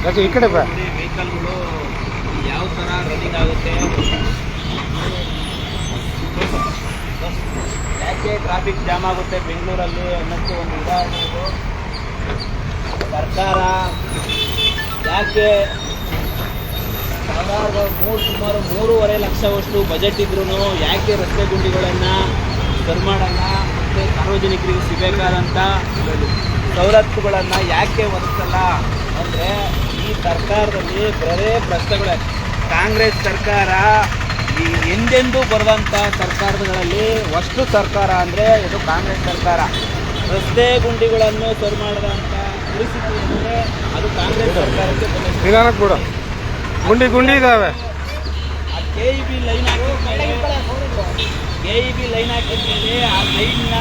ಈ ಕಡೆ ಬಾ. ವೆಹಿಕಲ್ಗಳು ಯಾವ ಥರ ರನ್ನಿಂಗ್ ಆಗುತ್ತೆ, ಯಾಕೆ ಟ್ರಾಫಿಕ್ ಜಾಮ್ ಆಗುತ್ತೆ ಬೆಂಗಳೂರಲ್ಲಿ ಅನ್ನೋಕ್ಕೆ ಒಂದು ಉದಾಹರಣೆ ಇದು. ಸರ್ಕಾರ ಯಾಕೆ ಸುಮಾರು 3.5 ಲಕ್ಷವಷ್ಟು ಬಜೆಟ್ ಇದ್ರೂ ಯಾಕೆ ರಸ್ತೆ ಗುಂಡಿಗಳನ್ನು ಸರಿ ಮಾಡಲ್ಲ ಮತ್ತು ಸಾರ್ವಜನಿಕರಿಗೆ ಸಿಗಬೇಕಾದಂಥ ಸವಲತ್ತುಗಳನ್ನು ಯಾಕೆ ಒದಗಿಸಲ್ಲ ಅಂದರೆ ಈ ಸರ್ಕಾರದಲ್ಲಿ ಬರೇ ಪ್ರಶ್ನೆಗಳೇ. ಕಾಂಗ್ರೆಸ್ ಸರ್ಕಾರ ಈ ಎಂದೆಂದೂ ಬರೆದಂಥ ಸರ್ಕಾರಗಳಲ್ಲಿ ಅಷ್ಟು ಸರ್ಕಾರ ಅಂದರೆ ಇದು ಕಾಂಗ್ರೆಸ್ ಸರ್ಕಾರ. ರಸ್ತೆ ಗುಂಡಿಗಳನ್ನು ಸರಿ ಮಾಡಿದಂಥ ಪರಿಸ್ಥಿತಿ ಅಂದರೆ ಅದು ಕಾಂಗ್ರೆಸ್ ಸರ್ಕಾರಕ್ಕೆ ನಿಧಾನಕ್ಕೆ ಬಿಡು. ಗುಂಡಿ ಇದ್ದಾವೆ. ಆ KEB ಲೈನ್ ಹಾಕಿದ್ಮೇಲೆ ಆ ಲೈನ್ನ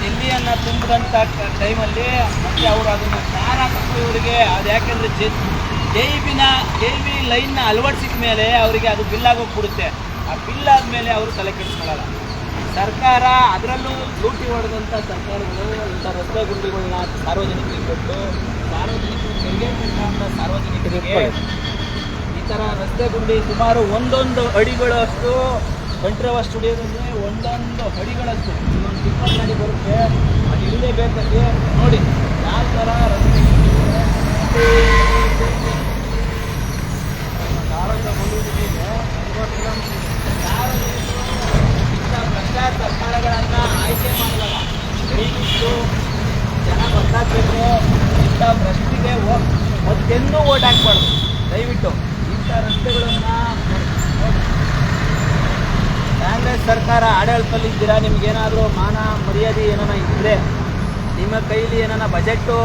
ಎಲ್ಲಿಯನ್ನು ತುಂಬಿದಂಥ ಟೈಮಲ್ಲಿ ಮತ್ತೆ ಅವರು ಅದನ್ನು ಕಾರ ಇವರಿಗೆ ಅದು ಯಾಕೆಂದರೆ KEB ಲೈನ್ನ ಅಳವಡಿಸಿದ ಮೇಲೆ ಅವರಿಗೆ ಅದು ಬಿಲ್ ಆಗೋಗ್ಬಿಡುತ್ತೆ. ಆ ಬಿಲ್ ಆದಮೇಲೆ ಅವರು ತಲೆ ಕೆಡಿಸ್ಕೊಳ್ಳಲ್ಲ. ಸರ್ಕಾರ ಅದರಲ್ಲೂ ಲೂಟಿ ಹೊಡೆದಂಥ ಸರ್ಕಾರಗಳು ಇಂಥ ರಸ್ತೆ ಗುಂಡಿಗಳನ್ನ ಸಾರ್ವಜನಿಕರಿಗೆ ಕೊಟ್ಟು ಸಾರ್ವಜನಿಕರಿಗೆ ಈ ಥರ ರಸ್ತೆ ಗುಂಡಿ ಸುಮಾರು 1 ಅಡಿಗಳಷ್ಟು ಕಂಠೀರವ ಸ್ಟುಡಿಯೋದಲ್ಲಿ 1 ಅಡಿಗಳಷ್ಟು ಒಂದು ಟಿಪ್ಪರ್ ಗಾಡಿ ಬರುತ್ತೆ, ಅದು ಇರಲೇಬೇಕಂದ್ರೆ ನೋಡಿ ಯಾವ ಥರ ರಸ್ತೆ ಸರ್ಕಾರಗಳನ್ನು ಆಯ್ಕೆ ಮಾಡಲ್ಲ. ದಯವಿಟ್ಟು ಜನ ಗೊತ್ತಾಗಬೇಕು, ಇಂಥ ಭ್ರಷ್ಟಿಗೆ ಮತ್ತೆನ್ನೂ ಓಟ್ ಹಾಕ್ಬಾರ್ದು. ದಯವಿಟ್ಟು ಇಂಥ ರಸ್ತೆಗಳನ್ನು ಕಾಂಗ್ರೆಸ್ ಸರ್ಕಾರ ಆಡಳಿತದಲ್ಲಿದ್ದೀರಾ, ನಿಮಗೇನಾದರೂ ಮಾನ ಮರ್ಯಾದೆ ಏನಾನ ಇದ್ದರೆ ನಿಮ್ಮ ಕೈಲಿ ಏನಾನ ಬಜೆಟ್ಟು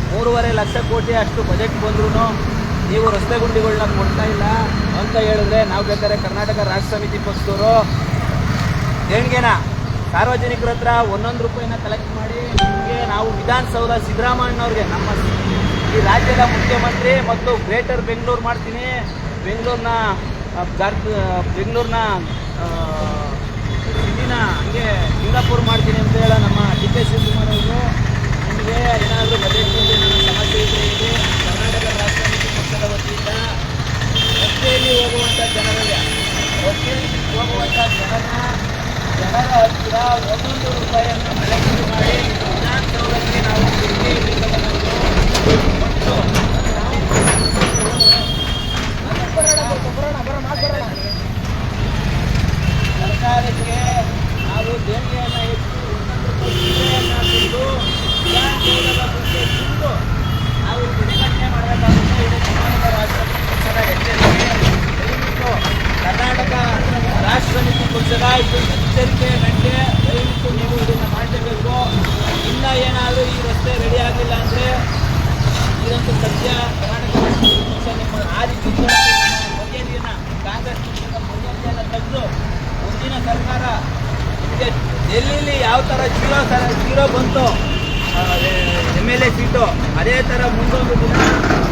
3.5 ಲಕ್ಷ ಕೋಟಿ ಅಷ್ಟು ಬಜೆಟ್ ಬಂದ್ರೂ ನೀವು ರಸ್ತೆ ಗುಂಡಿಗಳನ್ನ ಕೊಡ್ತಾ ಇಲ್ಲ ಅಂತ ಹೇಳಿದ್ರೆ ನಾವು ಬೇಕಾದ್ರೆ ಕರ್ನಾಟಕ ರಾಷ್ಟ್ರ ಸಮಿತಿ ಪಕ್ಷದವರು ದೇಣಿಗೆನ ಸಾರ್ವಜನಿಕರ ಹತ್ರ 1 ರೂಪಾಯಿನ ಕಲೆಕ್ಟ್ ಮಾಡಿ ನಿಮಗೆ ನಾವು ವಿಧಾನಸೌಧ ಸಿದ್ದರಾಮಯ್ಯನವ್ರಿಗೆ ನಮ್ಮ ಈ ರಾಜ್ಯದ ಮುಖ್ಯಮಂತ್ರಿ ಮತ್ತು ಗ್ರೇಟರ್ ಬೆಂಗಳೂರು ಮಾಡ್ತೀನಿ, ಬೆಂಗಳೂರಿನ ಇಲ್ಲಿನ ಹಂಗೆ ಸಿಂಗಾಪುರ್ ಮಾಡ್ತೀನಿ ಅಂತ ಹೇಳೋ ನಮ್ಮ DK ಶಿವಕುಮಾರ್ ಅವರು ನಿಮಗೆ ಏನಾದರೂ ಬಜೆಟ್ನಲ್ಲಿ ನನ್ನ ಸಮಸ್ಯೆ ಇದೆ ಕರ್ನಾಟಕ ರಾಷ್ಟ್ರ ಸಮಿತಿ ಪಕ್ಷದ ವತಿಯಿಂದ ರಸ್ತೆಯಲ್ಲಿ ಹೋಗುವಂಥ ಜನರಿಗೆ ಜನರ ಹತ್ತಿರ 1 ರೂಪಾಯಿಯನ್ನು ಕಲೆಕ್ಟ್ ಮಾಡಿ ವಿಧಾನಸೌಧಕ್ಕೆ ನಾವು ಸರ್ಕಾರಕ್ಕೆ ನಾವು ದೇಣಿಗೆಯನ್ನು ಹೆಚ್ಚು 1 ರೂಪಾಯಿಯನ್ನು ತಂದು ನಾವು ಪ್ರತಿಭಟನೆ ಮಾಡಬೇಕಾಗುತ್ತೆ. ಇದು ಕರ್ನಾಟಕ ರಾಷ್ಟ್ರ ಪಕ್ಷದ ದಯವಿಟ್ಟು ಕರ್ನಾಟಕ ರಾಷ್ಟ್ರ ಸಮಿತಿ ಪಕ್ಷದ ಇದು ಎಚ್ಚರಿಕೆ ಗಂಟೆ, ದಯವಿಟ್ಟು ನೀವು ಇದನ್ನು ಮಾಡಲೇಬೇಕು. ಇನ್ನು ಏನಾದರೂ ಈ ರಸ್ತೆ ರೆಡಿ ಆಗಲಿಲ್ಲ ಅಂದರೆ ಇದಂತೂ ಸತ್ಯ. ಕರ್ನಾಟಕ ರಾಷ್ಟ್ರ ಪಕ್ಷ ನಿಮ್ಮ ಆದಿತ್ಯ ಮರ್ಯಾದೆಯನ್ನು ಕಾಂಗ್ರೆಸ್ ಪಕ್ಷದ ಮರ್ಯಾದೆಯನ್ನು ತೆಗೆದು ಮುಂದಿನ ಸರ್ಕಾರ ನಿಮಗೆ ಡೆಲ್ಲಿಲಿ ಯಾವ ಥರ ಜೀರೋ ಬಂತು MLA ಸೀಟು, ಅದೇ ಥರ ಮುಂದೊಂದು ದಿನ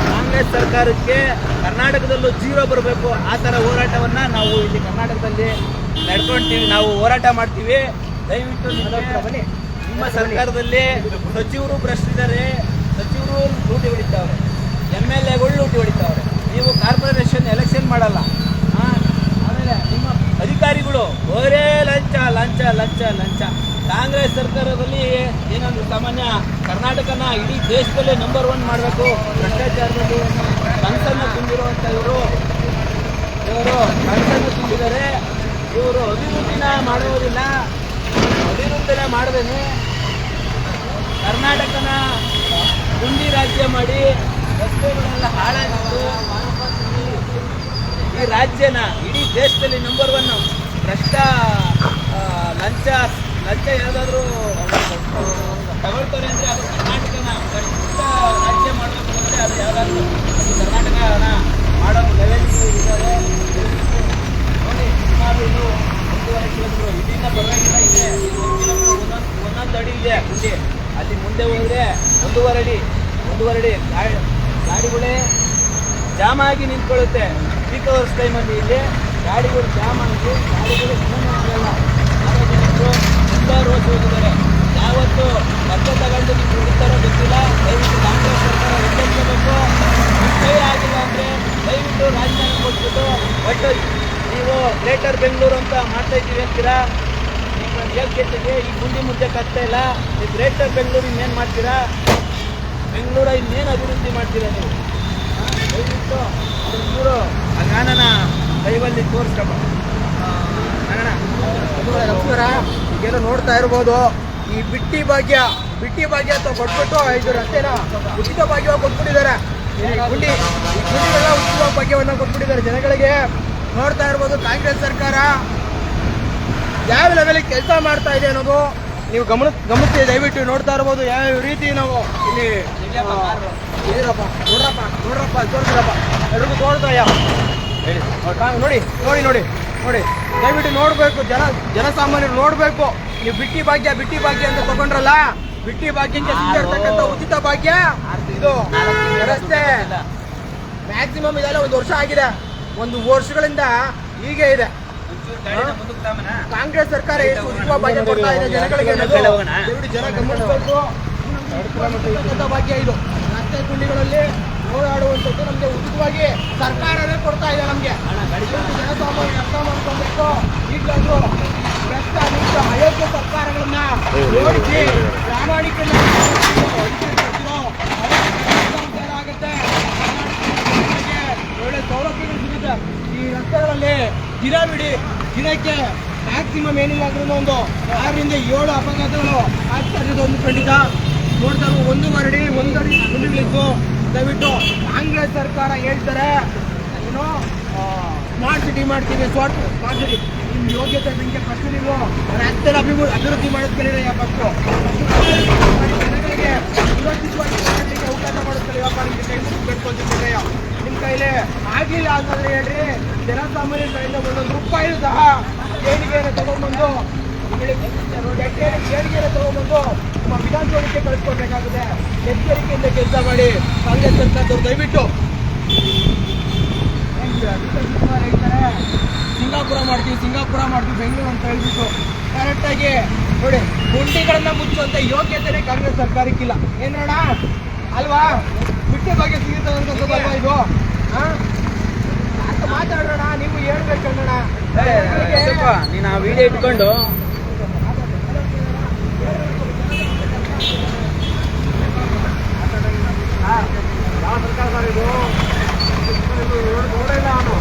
ಕಾಂಗ್ರೆಸ್ ಸರ್ಕಾರಕ್ಕೆ ಕರ್ನಾಟಕದಲ್ಲೂ ಜೀರೋ ಬರಬೇಕು. ಆ ಥರ ಹೋರಾಟವನ್ನು ನಾವು ಇಲ್ಲಿ ಕರ್ನಾಟಕದಲ್ಲಿ ನಡ್ಕೊಳ್ತೀವಿ, ನಾವು ಹೋರಾಟ ಮಾಡ್ತೀವಿ. ದಯವಿಟ್ಟು ನಿಮ್ಮ ಸರ್ಕಾರದಲ್ಲಿ ಸಚಿವರು ಭ್ರಷ್ಟಿದ್ದಾರೆ, ಸಚಿವರು ಲೂಟಿ ಹೊಡಿತಾವ್ರೆ, MLAಗಳು ಲೂಟಿ ಹೊಡಿತಾವ್ರೆ. ನೀವು ಕಾರ್ಪೊರೇಷನ್ ಎಲೆಕ್ಷನ್ ಮಾಡಲ್ಲ, ಆಮೇಲೆ ನಿಮ್ಮ ಅಧಿಕಾರಿಗಳು ಬರೇ ಲಂಚ ಲಂಚ ಲಂಚ ಲಂಚ. ಕಾಂಗ್ರೆಸ್ ಸರ್ಕಾರದಲ್ಲಿ ಏನಂದ್ರೆ ಸಾಮಾನ್ಯ ಕರ್ನಾಟಕನ ಇಡೀ ದೇಶದಲ್ಲೇ ನಂಬರ್ 1 ಮಾಡಬೇಕು ಭ್ರಷ್ಟಾಚಾರದಲ್ಲಿ ಕನಸನ್ನು ತುಂಬಿರುವಂಥ ಇವರು ಕನಸನ್ನು ತುಂಬಿದ್ದಾರೆ. ಇವರು ಅಭಿವೃದ್ಧಿನ ಮಾಡುವುದಿಲ್ಲ, ಅಭಿವೃದ್ಧಿನ ಮಾಡದೇನೆ ಕರ್ನಾಟಕನ ಗುಂಡಿ ರಾಜ್ಯ ಮಾಡಿ ರಸ್ತೆಗಳೆಲ್ಲ ಹಾಳಾಗಿತ್ತು. ಈ ರಾಜ್ಯನ ಇಡೀ ದೇಶದಲ್ಲಿ ನಂಬರ್ 1 ಭ್ರಷ್ಟ ಲಂಚ ಯಾವುದಾದ್ರೂ ತಗೊಳ್ತಾರೆ ಅಂದರೆ ಅದು ಕರ್ನಾಟಕನ ಭ್ರಷ್ಟ ರಾಜ್ಯ ಮಾಡಬೇಕು ಅಂದರೆ ಅದು ಯಾವುದಾದ್ರೂ ಅದು ಕರ್ನಾಟಕನ ಮಾಡೋ ಲೆವೆಲ್ ಇದ್ದಾರೆ. ನೋಡಿ ಸುಮಾರು ಇದು 1.5 ಕಿಲೋಮೀಟರ್ ಇಲ್ಲಿಂದ ಪರವಾಗಿಲ್ಲ ಇದೆ, 1 ಅಡಿ ಇದೆ ಗುಂಡಿ. ಅಲ್ಲಿ ಮುಂದೆ ಹೋದರೆ 1.5 ಅಡಿ ಗಾಡಿಗಳೇ ಜಾಮ್ ಆಗಿ ನಿಂತ್ಕೊಳ್ಳುತ್ತೆ. ಪೀಕ್ ಅವರ್ಸ್ ಟೈಮಲ್ಲಿ ಇಲ್ಲಿ ಗಾಡಿಗಳು ಜಾಮ್ ಆಗಿ ಗಾಡಿಗಳು ಆಗಲ್ಲ. ಸಾರ್ವಜನಿಕರು ತುಂಬ ರೋಡ್ ಹೋಗಿದ್ದಾರೆ. ಯಾವ ಯಾವತ್ತು ಮತ್ತೆ ತಗೊಂಡು ನೀವು ಉಳಿತಾರೋ ಗೊತ್ತಿಲ್ಲ. ದಯವಿಟ್ಟು ಕಾಂಗ್ರೆಸ್ ಸರ್ಕಾರ ಎಚ್ಚೆತ್ತಬೇಕು. ಕೈ ಆಗಿಲ್ಲ ಅಂದರೆ ದಯವಿಟ್ಟು ರಾಜೀನಾಮೆ ಕೊಟ್ಬಿಟ್ಟು ಒಟ್ಟು ನೀವು ಗ್ರೇಟರ್ ಬೆಂಗಳೂರು ಅಂತ ಮಾಡ್ತಾ ಇದ್ದೀವಿ ಅಂತೀರಾ. ನಿಮ್ಮ ಯೋಗ್ಯತೆಗೆ ಈ ಗುಂಡಿ ಮುದ್ದೆ ಕಟ್ತಾ ಇಲ್ಲ. ಈ ಗ್ರೇಟರ್ ಬೆಂಗಳೂರು ಇನ್ನೇನು ಮಾಡ್ತೀರಾ? ಬೆಂಗಳೂರ ಇನ್ನೇನು ಅಭಿವೃದ್ಧಿ ಮಾಡ್ತೀರಾ ನೀವು? ದಯವಿಟ್ಟು ಬೆಂಗಳೂರು ಆ ಗಾನನ ಕೈವಲ್ಲಿ ತೋರಿಸ್ಕಪ್ಪ. ನಮಸ್ಕಾರ. ಈಗೇನೋ ನೋಡ್ತಾ ಇರ್ಬೋದು, ಈ ಬಿಟ್ಟಿ ಭಾಗ್ಯ ಅಂತ ಕೊಟ್ಬಿಟ್ಟು ಇದು ರಸ್ತೆನ ಉಚಿತ ಭಾಗ್ಯವಾಗಿ ಕೊಟ್ಬಿಟ್ಟಿದ್ದಾರೆ. ಗುಂಡಿಗಳ ಉಚಿತ ಭಾಗ್ಯವನ್ನು ಕೊಟ್ಬಿಟ್ಟಿದ್ದಾರೆ ಜನಗಳಿಗೆ. ನೋಡ್ತಾ ಇರ್ಬೋದು ಕಾಂಗ್ರೆಸ್ ಸರ್ಕಾರ ಯಾವ ಲೆವೆಲಿಗೆ ಕೆಲಸ ಮಾಡ್ತಾ ಇದೆ ಅನ್ನೋದು ನೀವು ಗಮನಿಸಿ ದಯವಿಟ್ಟು ನೋಡ್ತಾ ಇರ್ಬೋದು. ಯಾವ ರೀತಿ ನಾವು ಇಲ್ಲಿ ನೋಡ್ರಪ್ಪ ತೋರಿಸ್ರಪ್ಪ ಎಲ್ರಿಗೂ ತೋರ್ತಾಯ ನೋಡಿ ದಯವಿಟ್ಟು ನೋಡ್ಬೇಕು. ಜನಸಾಮಾನ್ಯರು ನೋಡ್ಬೇಕು. ನೀವು ಬಿಟ್ಟಿ ಭಾಗ್ಯ ಅಂತ ತಗೊಂಡ್ರಲ್ಲ, ಬಿಟ್ಟಿ ಭಾಗ್ಯಕ್ಕೆ ಸಿಗ್ತಿರ್ತಕ್ಕಂಥ ಉಚಿತ ಭಾಗ್ಯ ಇದು ರಸ್ತೆ ಮ್ಯಾಕ್ಸಿಮಮ್ ಇದೆಲ್ಲ 1 ವರ್ಷ ಆಗಿದೆ. 1 ವರ್ಷಗಳಿಂದ ಹೀಗೆ ಇದೆ. ಕಾಂಗ್ರೆಸ್ ಸರ್ಕಾರ ಎಷ್ಟು ಉಚಿತ ಭಾಗ್ಯ ಕೊಡ್ತಾ ಇದೆ ಜನಗಳಿಗೆ ದಯವಿಟ್ಟು ಜನ ಗಮನಿಸಬೇಕು. ಭಾಗ್ಯ ಇದು ರಸ್ತೆ ಗುಂಡಿಗಳಲ್ಲಿ ಓಡಾಡುವಂಥದ್ದು ನಮಗೆ ಉಚಿತವಾಗಿ ಸರ್ಕಾರವೇ ಕೊಡ್ತಾ ಇದೆ. ನಮಗೆ ಜನಸಾಮಾನ್ಯ ಅರ್ಥ ಮಾಡ್ಕೊಬೇಕು. ಈಗಲೂ ಭ್ರಷ್ಟ ನೀಚ ಅಯೋಗ್ಯ ಸರ್ಕಾರಗಳನ್ನ ಓಡಿಸಿ ಪ್ರಾಮಾಣಿಕತೆ ಆಗುತ್ತೆ. ಒಳ್ಳೆ ಸೌಲಭ್ಯಗಳು ಸಿಗುತ್ತೆ ಈ ರಸ್ತೆಗಳಲ್ಲಿ. ದಿನಕ್ಕೆ ಮ್ಯಾಕ್ಸಿಮಮ್ ಏನಿಲ್ಲ ಅಂದ್ರೂ ಒಂದು 6 ರಿಂದ 7 ಅಪಘಾತಗಳು ಆಗ್ತಾ ಇರೋದು ಒಂದು ಖಂಡಿತ. ನೋಡ್ತಾ ಒಂದು ಅಡಿ ಗುಂಡಿಗಳಿತ್ತು. ದಯವಿಟ್ಟು ಕಾಂಗ್ರೆಸ್ ಸರ್ಕಾರ ಹೇಳ್ತಾರೆ ಏನು ಸ್ಮಾರ್ಟ್ ಸಿಟಿ ಮಾಡ್ತೀವಿ, ಸ್ಮಾರ್ಟ್ ಸಿಟಿ. ನಿಮ್ಮ ಯೋಗ್ಯತೆ ಬಗ್ಗೆ ಫಸ್ಟ್ ನೀವು ರಸ್ತೆ ಅಭಿವೃದ್ಧಿ ಮಾಡಿಸ್ಕೊಳ್ಳಿ. ಫಸ್ಟು ಜನಗಳಿಗೆ ಸುರಕ್ಷಿತವಾಗಿ ಅವಕಾಶ ಮಾಡಿಸ್ಕೊಳ್ಳಿ. ವ್ಯಾಪಾರಿಗೆ ಕೈ ಬೆಟ್ಕೊಳ್ತಿದ್ದಾರೆ. ನಿಮ್ಮ ಕೈಲಿ ಆಗಿಲ್ಲ ಅಂತಂದ್ರೆ ಹೇಳ್ರಿ, ಜನಸಾಮಾನ್ಯರ ಕೈಯಿಂದ 1 ರೂಪಾಯಿ ಸಹ ದೇಣಿಗೆಯನ್ನು ತಗೊಂಡ್ಬಂದು ನಮ್ಮ ವಿಧಾನಸೌಧಕ್ಕೆ ಕಳಿಸ್ಕೊಡ್ಬೇಕಾಗುತ್ತೆ. ಎಚ್ಚರಿಕೆಯಿಂದ ಕೆಲಸ ಮಾಡಿ ಕಾಂಗ್ರೆಸ್ ಸರ್ಕಾರದವ್ರು ದಯವಿಟ್ಟು. ಹೇಳ್ತಾರೆ ಸಿಂಗಾಪುರ ಮಾಡ್ತೀವಿ ಬೆಂಗಳೂರು ಅಂತ ಹೇಳ್ಬಿಟ್ಟು ಕರೆಕ್ಟಾಗಿ ನೋಡಿ ಗುಂಡಿಗಳನ್ನ ಮುಚ್ಚುವಂತ ಯೋಗ್ಯತೆನೇ ಕಾಂಗ್ರೆಸ್ ಸರ್ಕಾರಕ್ಕಿಲ್ಲ. ಏನೋಣ ಅಲ್ವಾ? ಬಿಟ್ಟಿ ಬಗ್ಗೆ ಸಿಗುತ್ತಲ್ವಾ ಇದು? ಮಾತಾಡೋಣ, ನೀವು ಹೇಳ್ಬೇಕಣ್ಣ. ನೀನು ಆ ವಿಡಿಯೋ ಇಟ್ಕೊಂಡು ಯಾವ ಸರ್ಕಾರ ಸರ್ ಇದು? ನೋಡೇ ನಾನು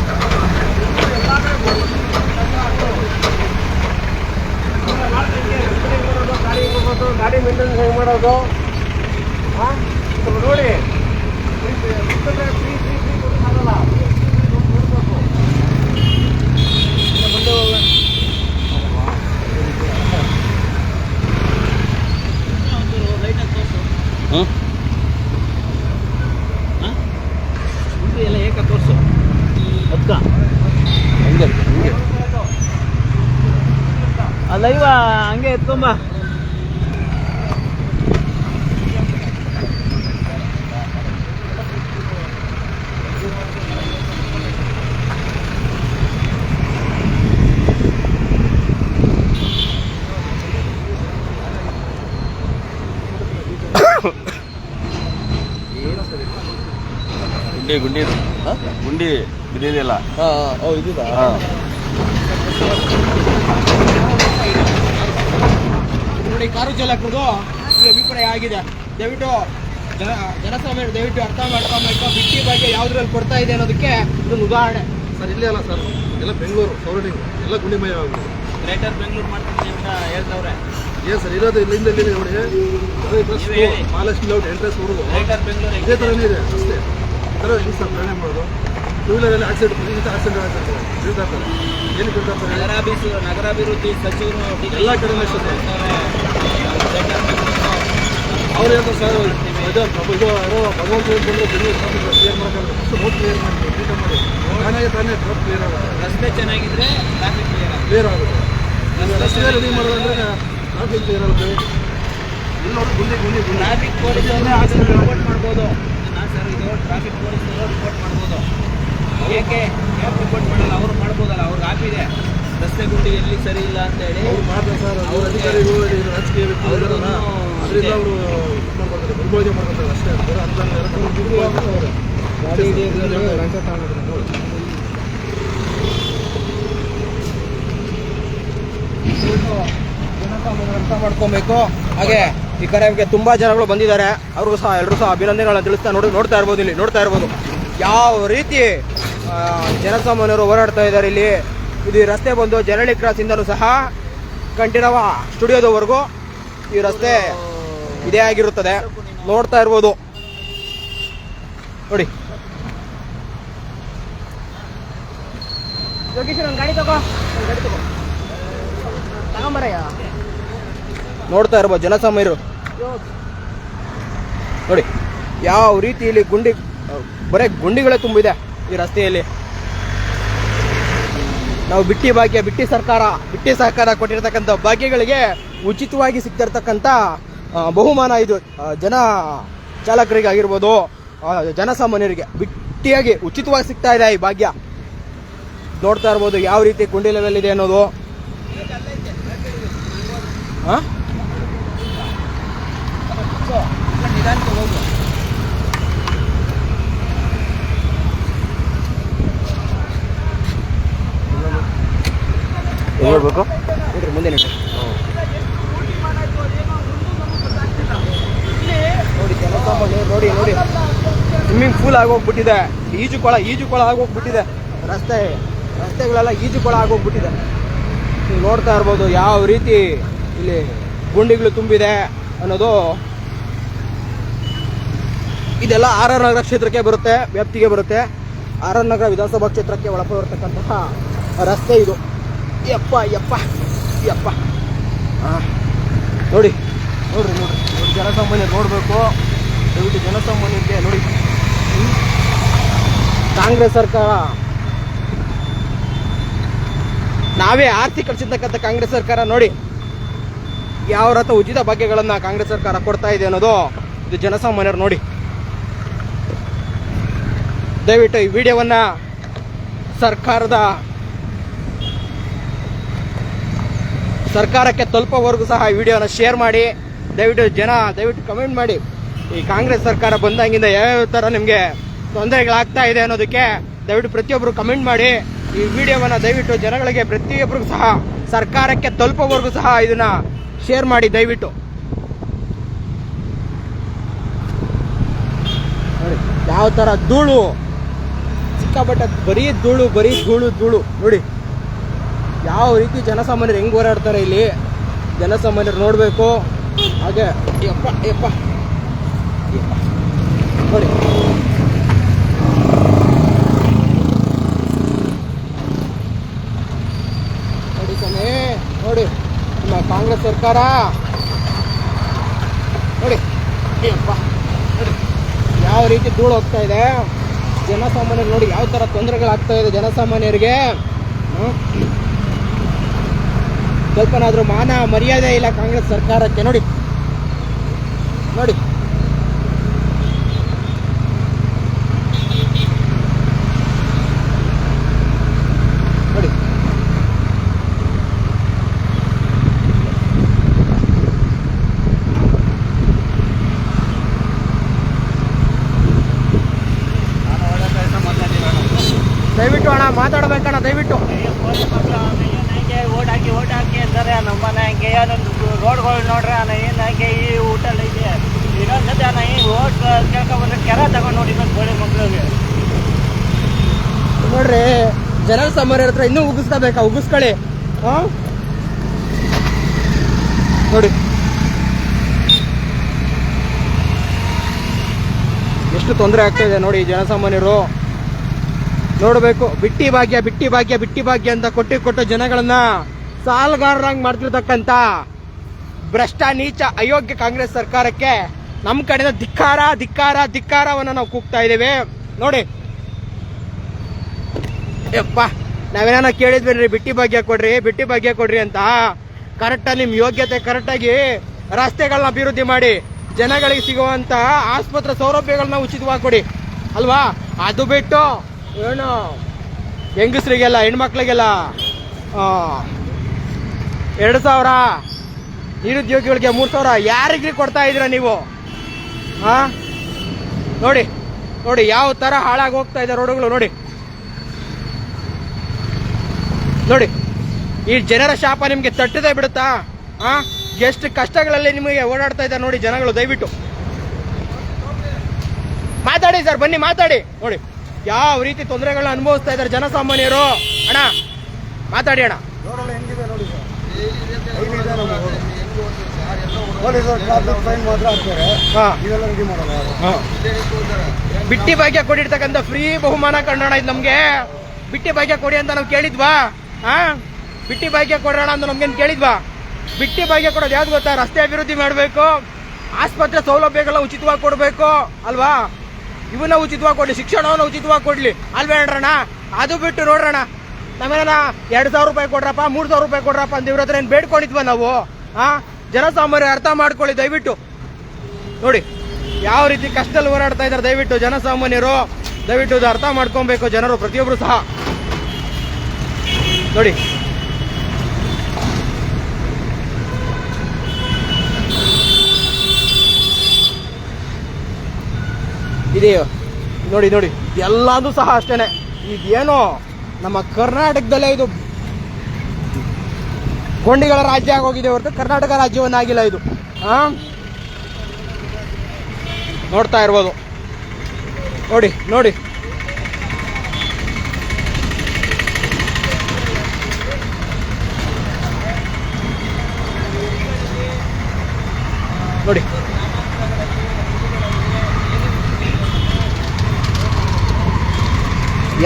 ಗಾಡಿ ಮೇಂಟೆನೆನ್ಸ್ ಹೆಂಗೆ ಮಾಡೋದು ನೋಡಿ. ಆಗಲ್ಲ ಎಲ್ಲ ಏಕ ತೋರಿಸು ಅದ್ಕ ಅಲ್ಲ ಇವ ಹಂಗೆ ಎತ್ಕೊಂಬ. ಗುಂಡಿ ಬಿದ್ದಿದೆಯಲ್ಲ. ಇದಿದಾ? ನೋಡಿ ಕಾರು ಚಾಲಕರದು ಈ ಅಭಿಪ್ರಾಯ ಆಗಿದೆ. ದಯವಿಟ್ಟು ಜನಸಾಮಾನ್ಯರು ದಯವಿಟ್ಟು ಅರ್ಥ ಮಾಡ್ಕೊಬೇಕು. ಬಿಟ್ಟಿ ಬಗ್ಗೆ ಯಾವ್ದ್ರಲ್ಲಿ ಕೊಡ್ತಾ ಇದೆ ಅನ್ನೋದಕ್ಕೆ ಇದೊಂದು ಉದಾಹರಣೆ ಸರ್. ಇಲ್ಲೇ ಅಲ್ಲ ಸರ್, ಎಲ್ಲ ಬೆಂಗಳೂರು ಸೌರಡಿಂಗ್ ಎಲ್ಲ ಗುಂಡಿಮಯ ಆಗಿದೆ. ಗ್ರೇಟರ್ ಬೆಂಗಳೂರು ಮಾಡ್ತೀನಿ ಅಂತ ಹೇಳ್ತವ್ರೆ. ಏನು ಸರ್ ಇರೋದು ಇಲ್ಲಿಂದ ನೋಡಿ ಮಹಾಲಕ್ಷ್ಮಿ ಲೇಔಟ್ ಎಂಟ್ರೆನ್ಸ್ ನೋಡೋದು ಗ್ರೇಟರ್ ಬೆಂಗಳೂರು ಇದೇ ಥರನೇ ಇದೆ ಅಷ್ಟೇ. ಥರ ಹೆಂಗೆ ಸರ್ ಪ್ರಯಾಣ ಮಾಡೋದು? 2 ವೀಲರಲ್ಲಿ ಆಕ್ಸಿಡೆಂಟ್ ಆಗ್ತಾರೆ. ಏನಕ್ಕೆ ಹೇಳ್ತಾರೆ? ನಗರಾಭಿವೃದ್ಧಿ ಸಚಿವರು ಎಲ್ಲ ಕಡೆ ಅವ್ರು ಹೇಳ್ತಾರೆ ಸರ್ ಇದು ಯಾರೋ ಭಗವಂತ ಬಂದರೆ ಬೆಂಗಳೂರು ಕ್ಲಿಯರ್ ಮಾಡೋಕ್ಕಾಗಲ್ಲ. ಫಸ್ಟ್ ರೋಡ್ ಕ್ಲಿಯರ್ ಮಾಡಿ ನೀಟ ಮಾಡಿ ತಾನೇ ರೋಡ್ ಕ್ಲಿಯರ್ ಆಗುತ್ತೆ. ರಸ್ತೆ ಚೆನ್ನಾಗಿದ್ರೆ ಟ್ರಾಫಿಕ್ ಕ್ಲಿಯರ್ ಆಗುತ್ತೆ. ರಸ್ತೆ ರೆಡಿ ಮಾಡೋದಂದ್ರೆ ಟ್ರಾಫಿಕ್ ಕ್ಲಿಯರ್ ಆಗುತ್ತೆ. ಇಲ್ಲಿ ನೋಡಿ ಗುಂಡಿ ಟ್ರಾಫಿಕ್ ಪೊಲೀಸರು ರಿಪೋರ್ಟ್ ಮಾಡ್ಬೋದು. ಸರ್ ಇದು ಟ್ರಾಫಿಕ್ ಪೊಲೀಸರು ರಿಪೋರ್ಟ್ ಮಾಡ್ಬೋದು. ಯಾಕೆ ರಿಪೋರ್ಟ್ ಮಾಡಲ್ಲ? ಅವ್ರು ಮಾಡ್ಬೋದಲ್ಲ, ಅವ್ರಿಗೆ ಆಪಿದೆ. ರಸ್ತೆ ಗುಂಡಿ ಎಲ್ಲಿ ಸರಿ ಇಲ್ಲ ಅಂತ ಹೇಳಿ ಅವ್ರು ಮಾಡ್ತಾರೆ ಸರ್, ಅವ್ರ ಅಧಿಕಾರಿಗಳು ಇದು ರಾಜಕೀಯ ವ್ಯಕ್ತಿಗಳನ್ನ ಅದರಿಂದ ಅವರು ಮಾಡ್ಕೊಳ್ತಾರೆ, ದುರ್ಬಳಕೆ ಮಾಡ್ಕೊಳ್ತಾರೆ ಅಷ್ಟೇ. ಅಂತ ಗಾಡಿ ಇದೆ ಲಂಚ ತಗೊಂಡಿದ್ರು ನೋಡಿ. ಅರ್ಥ ಮಾಡ್ಕೊಬೇಕು. ಹಾಗೆ ಈ ಕಾರ್ಯಕ್ಕೆ ತುಂಬಾ ಜನಗಳು ಬಂದಿದ್ದಾರೆ, ಅವ್ರಿಗೂ ಸಹ ಎಲ್ಲರೂ ಸಹ ಅಭಿನಂದನೆಗಳನ್ನ ತಿಳಿಸ್ತಾ ನೋಡ್ತಾ ಇರ್ಬೋದು. ಇಲ್ಲಿ ನೋಡ್ತಾ ಇರ್ಬೋದು ಯಾವ ರೀತಿ ಜನಸಾಮಾನ್ಯರು ಹೋರಾಡ್ತಾ ಇದ್ದಾರೆ. ಇಲ್ಲಿ ಇದು ರಸ್ತೆ ಬಂದು ಜನರಳಿ ಕ್ರಾಸ್ ಇಂದಲೂ ಸಹ ಕಂಠೀರವ ಸ್ಟುಡಿಯೋದವರೆಗೂ ಈ ರಸ್ತೆ ಇದೇ ಆಗಿರುತ್ತದೆ. ನೋಡ್ತಾ ಇರ್ಬೋದು ನೋಡಿ. ಯೋಗೀಶ್ ನನ್ನ ಗಾಡಿ ತಗೋ ತಗೊಂಬರಯ್ಯ. ನೋಡ್ತಾ ಇರ್ಬೋದು ಜನಸಾಮಾನ್ಯರು ನೋಡಿ ಯಾವ ರೀತಿ ಇಲ್ಲಿ ಬರೇ ಗುಂಡಿಗಳೇ ತುಂಬಿದೆ ಈ ರಸ್ತೆಯಲ್ಲಿ. ನಾವು ಬಿಟ್ಟಿ ಸರ್ಕಾರ ಕೊಟ್ಟಿರ್ತಕ್ಕಂಥ ಭಾಗ್ಯಗಳಿಗೆ ಉಚಿತವಾಗಿ ಸಿಗ್ತಿರ್ತಕ್ಕಂಥ ಬಹುಮಾನ ಇದು. ಜನ ಚಾಲಕರಿಗೆ ಆಗಿರ್ಬೋದು, ಜನಸಾಮಾನ್ಯರಿಗೆ ಬಿಟ್ಟಿಯಾಗಿ ಉಚಿತವಾಗಿ ಸಿಗ್ತಾ ಇದೆ ಈ ಭಾಗ್ಯ. ನೋಡ್ತಾ ಇರ್ಬೋದು ಯಾವ ರೀತಿ ಗುಂಡಿ ಲೆವೆಲ್ ಇದೆ ಅನ್ನೋದು. ಹೇಳ್ಬೇಕು ಮುಂದೆ ನೋಡಿ ಜನಸಾಮಾನ್ಯರು ನೋಡಿ ಸ್ವಿಮ್ಮಿಂಗ್ ಪೂಲ್ ಆಗೋಗ್ಬಿಟ್ಟಿದೆ, ಈಜುಕೊಳ ಆಗೋಗ್ಬಿಟ್ಟಿದೆ. ರಸ್ತೆಗಳೆಲ್ಲ ಈಜುಕೊಳ ಆಗೋಗ್ಬಿಟ್ಟಿದೆ. ನೀವು ನೋಡ್ತಾ ಇರ್ಬೋದು ಯಾವ ರೀತಿ ಇಲ್ಲಿ ಗುಂಡಿಗಳು ತುಂಬಿದೆ ಅನ್ನೋದು. ಇದೆಲ್ಲ ಆರ್ ಆರ್ ನಗರ ಕ್ಷೇತ್ರಕ್ಕೆ ಬರುತ್ತೆ, ವ್ಯಾಪ್ತಿಗೆ ಬರುತ್ತೆ. ಆರ್ ಆರ್ ನಗರ ವಿಧಾನಸಭಾ ಕ್ಷೇತ್ರಕ್ಕೆ ಒಳಪಡಿರ್ತಕ್ಕಂತಹ ರಸ್ತೆ ಇದು. ಯಪ್ಪ ನೋಡಿ ಜನಸಾಮಾನ್ಯರು ನೋಡಬೇಕು. ದಯವಿಟ್ಟು ಜನಸಾಮಾನ್ಯರಿಗೆ ನೋಡಿ, ಕಾಂಗ್ರೆಸ್ ಸರ್ಕಾರ ನಾವೇ ಆರ್ತಿ ಕಳಿಸಿರ್ತಕ್ಕಂಥ ಕಾಂಗ್ರೆಸ್ ಸರ್ಕಾರ ನೋಡಿ ಯಾವ ರಥ ಉಚಿತ ಭಾಗ್ಯಗಳನ್ನ ಕಾಂಗ್ರೆಸ್ ಸರ್ಕಾರ ಕೊಡ್ತಾ ಇದೆ ಅನ್ನೋದು. ಇದು ಜನಸಾಮಾನ್ಯರು ನೋಡಿ. ದಯವಿಟ್ಟು ಈ ವಿಡಿಯೋವನ್ನ ಸರ್ಕಾರಕ್ಕೆ ತಲುಪೋವರೆಗೂ ಸಹ ಈ ವಿಡಿಯೋನ ಶೇರ್ ಮಾಡಿ. ದಯವಿಟ್ಟು ಕಮೆಂಟ್ ಮಾಡಿ. ಈ ಕಾಂಗ್ರೆಸ್ ಸರ್ಕಾರ ಬಂದಾಗಿಂದ ಯಾವ ಥರ ನಿಮಗೆ ತೊಂದರೆಗಳಾಗ್ತಾ ಇದೆ ಅನ್ನೋದಕ್ಕೆ ದಯವಿಟ್ಟು ಪ್ರತಿಯೊಬ್ಬರು ಕಮೆಂಟ್ ಮಾಡಿ. ಈ ವಿಡಿಯೋವನ್ನ ದಯವಿಟ್ಟು ಜನಗಳಿಗೆ ಪ್ರತಿಯೊಬ್ಬರಿಗೂ ಸಹ ಸರ್ಕಾರಕ್ಕೆ ತಲುಪೋವರೆಗೂ ಸಹ ಇದನ್ನ ಶೇರ್ ಮಾಡಿ ದಯವಿಟ್ಟು. ನೋಡಿ ಯಾವ ಥರ ಧೂಳು, ಸಿಕ್ಕಾಪಟ್ಟೆ ಬರೀ ಧೂಳು ನೋಡಿ ಯಾವ ರೀತಿ ಜನಸಾಮಾನ್ಯರು ಹೆಂಗ್ ಹೋರಾಡ್ತಾರೆ ಇಲ್ಲಿ. ಜನಸಾಮಾನ್ಯರು ನೋಡಬೇಕು. ಹಾಗೆ ಯಪ್ಪ ನೋಡಿ ನೋಡಿ ನಮ್ಮ ಕಾಂಗ್ರೆಸ್ ಸರ್ಕಾರ ನೋಡಿ ಯಾವ ರೀತಿ ಧೂಳು ಹೋಗ್ತಾ ಇದೆ. ಜನಸಾಮಾನ್ಯರು ನೋಡಿ ಯಾವ ಥರ ತೊಂದರೆಗಳಾಗ್ತಾ ಇದೆ ಜನಸಾಮಾನ್ಯರಿಗೆ. ಸ್ವಲ್ಪನಾದ್ರೂ ಮಾನ ಮರ್ಯಾದೆ ಇಲ್ಲ ಕಾಂಗ್ರೆಸ್ ಸರ್ಕಾರಕ್ಕೆ. ನೋಡಿ ದಯವಿಟ್ಟು ಅಣ್ಣ ಮಾತಾಡ್ಬೇಕಣ್ಣ ದಯವಿಟ್ಟು. ಓಟ್ ಹಾಕಿ ಅಂತಾರೆ ನಮ್ಮನೆ ಹಂಗೆ ರೋಡ್ಗಳು ನೋಡ್ರೆ ಅಣ್ಣ ಏನು ಹಂಗೆ ಈ ಊಟಲ್ಲ ಇದೆ. ಇನ್ನೊಂದ್ಸತಿ ಅಣ್ಣ ಈ ಓಟ್ ಕೇಳ್ಕೊಂಡ್ಬಂದ್ರೆ ಕೆರೆ ತಗೊಂಡು ನೋಡಿ ಗೋಳಿ ಮಕ್ಕಳಿಗೆ ನೋಡ್ರಿ. ಜನಸಾಮಾನ್ಯರ ಹತ್ರ ಇನ್ನೂ ಉಗಿಸ್ಕೊಳ್ಳಿ. ನೋಡಿ ಎಷ್ಟು ತೊಂದರೆ ಆಗ್ತಾ ಇದೆ ನೋಡಿ. ಜನಸಾಮಾನ್ಯರು ನೋಡಬೇಕು. ಬಿಟ್ಟಿ ಭಾಗ್ಯ ಅಂತ ಕೊಟ್ಟು ಜನಗಳನ್ನ ಸಾಲಗಾರರಾಗಿ ಮಾಡ್ತಿರ್ತಕ್ಕಂಥ ಭ್ರಷ್ಟ ನೀಚ ಅಯೋಗ್ಯ ಕಾಂಗ್ರೆಸ್ ಸರ್ಕಾರಕ್ಕೆ ನಮ್ಮ ಕಡೆಯಿಂದ ಧಿಕ್ಕಾರವನ್ನು ನಾವು ಕೂಗ್ತಾ ಇದ್ದೇವೆ. ನೋಡಿ ಯಪ್ಪ ನಾವೇನ ಕೇಳಿದ್ವಿ ಬಿಟ್ಟಿ ಭಾಗ್ಯ ಕೊಡ್ರಿ ಅಂತ. ಕರೆಕ್ಟಾಗಿ ನಿಮ್ಮ ಯೋಗ್ಯತೆ ಕರೆಕ್ಟಾಗಿ ರಸ್ತೆಗಳನ್ನ ಅಭಿವೃದ್ಧಿ ಮಾಡಿ ಜನಗಳಿಗೆ ಸಿಗುವಂತ ಆಸ್ಪತ್ರೆ ಸೌಲಭ್ಯಗಳನ್ನ ಉಚಿತವಾಗಿ ಕೊಡಿ ಅಲ್ವಾ. ಅದು ಬಿಟ್ಟು ಏನು ಹೆಂಗಸರಿಗೆಲ್ಲ ಹೆಣ್ಮಕ್ಳಿಗೆಲ್ಲ 2,000 ನಿರುದ್ಯೋಗಿಗಳಿಗೆ 3,000 ಯಾರಿಗ್ರಿ ಕೊಡ್ತಾ ಇದ್ದೀರಾ ನೀವು? ನೋಡಿ ನೋಡಿ ಯಾವ ತರ ಹಾಳಾಗಿ ಹೋಗ್ತಾ ಇದೆ ರೋಡುಗಳು. ನೋಡಿ ನೋಡಿ ಈ ಜನರ ಶಾಪ ನಿಮ್ಗೆ ತಟ್ಟದೇ ಬಿಡುತ್ತಾ? ಎಷ್ಟು ಕಷ್ಟಗಳಲ್ಲಿ ನಿಮಗೆ ಓಡಾಡ್ತಾ ಇದ್ದಾರೆ ನೋಡಿ ಜನಗಳು. ದಯವಿಟ್ಟು ಮಾತಾಡಿ ಸರ್, ಬನ್ನಿ ಮಾತಾಡಿ. ನೋಡಿ ಯಾವ ರೀತಿ ತೊಂದರೆಗಳನ್ನ ಅನುಭವಿಸ್ತಾ ಇದ್ದಾರೆ ಜನಸಾಮಾನ್ಯರು. ಅಣ್ಣ ಮಾತಾಡಿ ಅಣ್ಣ. ಹೆಂಗಿದೆ ನೋಡಿ ಪೊಲೀಸರು ಟ್ರಾಫಿಕ್ ಫೈನ್ ಮಾತ್ರ ಹಾಕ್ತಾರೆ, ಇದೆಲ್ಲ ರೆಡಿ ಮಾಡಲ್ಲ. ಬಿಟ್ಟಿ ಭಾಗ್ಯ ಕೊಡಿರ್ತಕ್ಕಂಥ ಫ್ರೀ ಬಹುಮಾನ ಕಂಡೋಣ ಇದು ನಮ್ಗೆ. ಬಿಟ್ಟಿ ಭಾಗ್ಯ ಕೊಡಿ ಅಂತ ನಾವು ಕೇಳಿದ್ವಾ? ಬಿಟ್ಟಿ ಭಾಗ್ಯ ಕೊಡೋಣ ಅಂತ ನಮ್ಗೇನು ಕೇಳಿದ್ವಾ? ಬಿಟ್ಟಿ ಭಾಗ್ಯ ಕೊಡೋದು ಯಾವ್ದು ಗೊತ್ತಾ? ರಸ್ತೆ ಅಭಿವೃದ್ಧಿ ಮಾಡಬೇಕು, ಆಸ್ಪತ್ರೆ ಸೌಲಭ್ಯಗಳ ಉಚಿತವಾಗಿ ಕೊಡಬೇಕು ಅಲ್ವಾ? ಇವನ್ನ ಉಚಿತವಾಗಿ ಕೊಡ್ಲಿ, ಶಿಕ್ಷಣವನ್ನು ಉಚಿತವಾಗಿ ಕೊಡ್ಲಿ ಅಲ್ವೇಣ್ರಣ್ಣ? ಅದು ಬಿಟ್ಟು ನೋಡ್ರಣ್ಣ, ನಮ್ಮೇನ 2,000 ರೂಪಾಯಿ ಕೊಡ್ರಪ್ಪ, 3,000 ರೂಪಾಯಿ ಕೊಡ್ರಪ್ಪ ಅಂತ ಇವ್ರ ಹತ್ರ ಏನ್ ಬೇಡ್ಕೊಂಡಿದ್ವಾ ನಾವು? ಜನಸಾಮಾನ್ಯರು ಅರ್ಥ ಮಾಡ್ಕೊಳ್ಳಿ ದಯವಿಟ್ಟು. ನೋಡಿ ಯಾವ ರೀತಿ ಕಷ್ಟದಲ್ಲಿ ಹೋರಾಡ್ತಾ ಇದ್ದಾರೆ. ದಯವಿಟ್ಟು ಜನಸಾಮಾನ್ಯರು ದಯವಿಟ್ಟು ಇದು ಅರ್ಥ ಮಾಡ್ಕೊಬೇಕು ಜನರು, ಪ್ರತಿಯೊಬ್ರು ಸಹ. ನೋಡಿ ಇದೆಯೋ ನೋಡಿ ನೋಡಿ ಎಲ್ಲದೂ ಸಹ ಅಷ್ಟೇನೆ. ಇದೇನೋ ನಮ್ಮ ಕರ್ನಾಟಕದಲ್ಲೇ ಇದು ಕೊಂಡಿಗಳ ರಾಜ್ಯ ಆಗೋಗಿದೆ ಹೊರತು ಕರ್ನಾಟಕ ರಾಜ್ಯವನ್ನಾಗಿಲ್ಲ ಇದು. ನೋಡ್ತಾ ಇರ್ಬೋದು ನೋಡಿ ನೋಡಿ ನೋಡಿ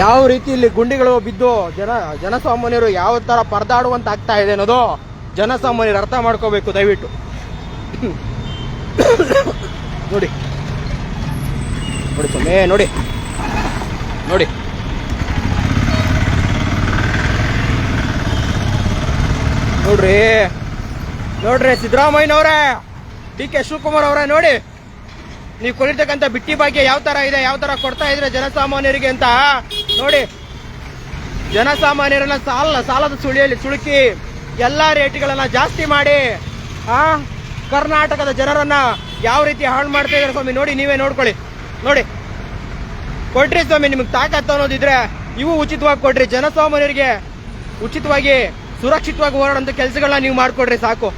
ಯಾವ ರೀತಿ ಇಲ್ಲಿ ಗುಂಡಿಗಳು ಬಿದ್ದು ಜನಸಾಮಾನ್ಯರು ಯಾವ ತರ ಪರದಾಡುವಂತ ಆಗ್ತಾ ಇದೆ ಅನ್ನೋದು ಜನಸಾಮಾನ್ಯರು ಅರ್ಥ ಮಾಡ್ಕೋಬೇಕು ದಯವಿಟ್ಟು. ನೋಡಿ ನೋಡಿ ಸುಮ್ಮನೆ ನೋಡಿ ನೋಡಿ ನೋಡ್ರಿ ನೋಡ್ರಿ ಸಿದ್ದರಾಮಯ್ಯನವ್ರೆ, DK ಶಿವಕುಮಾರ್ ಅವರೇ, ನೋಡಿ ನೀವು ಕೊಡಿರ್ತಕ್ಕಂಥ ಬಿಟ್ಟಿ ಭಾಗ್ಯ ಯಾವ ತರ ಇದೆ, ಯಾವ ತರ ಕೊಡ್ತಾ ಇದ್ರೆ ಜನಸಾಮಾನ್ಯರಿಗೆ ಅಂತ ನೋಡಿ. ಜನಸಾಮಾನ್ಯರನ್ನ ಸಾಲದ ಸುಳಿಯಲ್ಲಿ ಸುಳುಕಿ ಎಲ್ಲಾ ರೇಟ್ಗಳನ್ನ ಜಾಸ್ತಿ ಮಾಡಿ ಕರ್ನಾಟಕದ ಜನರನ್ನ ಯಾವ ರೀತಿ ಹಾಳು ಮಾಡ್ತಾ ಇದ್ದಾರೆ ಸ್ವಾಮಿ. ನೋಡಿ ನೀವೇ ನೋಡ್ಕೊಳ್ಳಿ. ನೋಡಿ ಕೊಡ್ರಿ ಸ್ವಾಮಿ, ನಿಮ್ಗೆ ತಾಕತ್ತು ಅನ್ನೋದಿದ್ರೆ ಇವು ಉಚಿತವಾಗಿ ಕೊಡ್ರಿ. ಜನಸಾಮಾನ್ಯರಿಗೆ ಉಚಿತವಾಗಿ ಸುರಕ್ಷಿತವಾಗಿ ಹೋರಾಡೋಂಥ ಕೆಲಸಗಳನ್ನ ನೀವು ಮಾಡ್ಕೊಡ್ರಿ ಸಾಕು.